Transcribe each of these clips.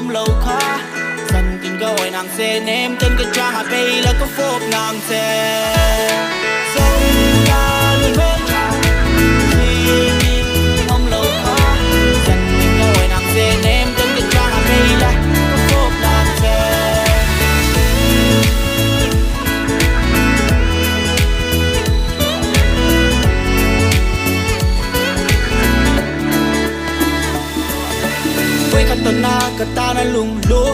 om lâu khá dần tình cơ ôi nàng xe ném tên cái trang hạ bay là có phốp nàng xe sông ta luôn bên om lâu khá dần tình cơ ôi nàng xe ném tên cái trang hạ bay là có phốp nàng xe với cả ta na lung lu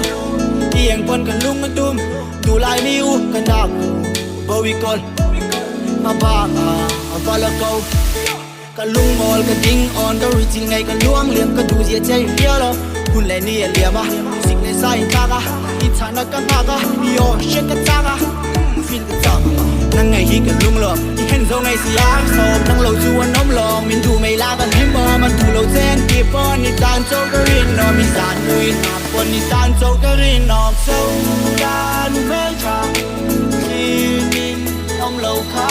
yang pon kan lung tum tu lai miu kan dak bo we call aba la go kan lung mol kan ding on the reaching ngai kan luang liam kan du je chei ria lo hun le ni lia ma sing le sai ta ga i chana kan ma ga yo she ka ta ga feel the top nang ngai hi kan lung lo i hen zo ngai si yang so nang lo chu an nom long min du mai la kan him ma man tu lo chen ki pon ni tan cho ka rin no mi san nui na pon ni tan cho ka rin no so kan me cha ki min om lo kha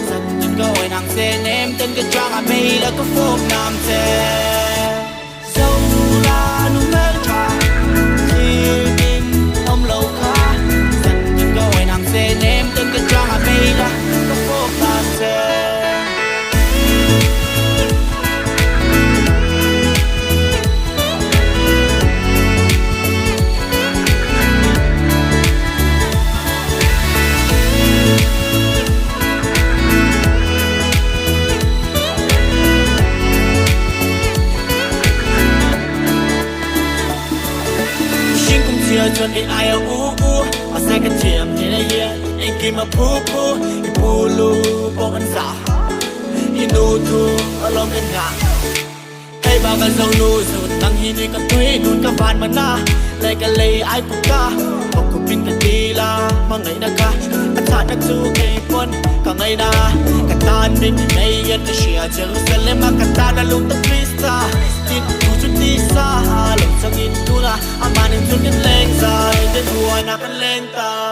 san tin go oi nang se nem ten ka chang a mei la ka phop nam se so kan me cha ki min om lo kha san tin go oi nang se nem ten ka chang a mei la ka phop nam se chọn ai u mà sai cái chiếm thế này ye anh kim mà pu lu bông ăn giả inu tu ở lòng bên ngã hay bao cái dâu nu rồi tăng hi đi cái túi nôn cái van mà na lại cái lấy ai cũng ca không có pin cái đi la mà ngày na ca anh thà đắc du cái quân cả ngày na cái tan đến ngày yên cái xia Jerusalem mà cái ta đã luôn tập Krista tin tu chút đi xa lòng sang in tu na aman in chút cái lên dài đến thua na cái lên ta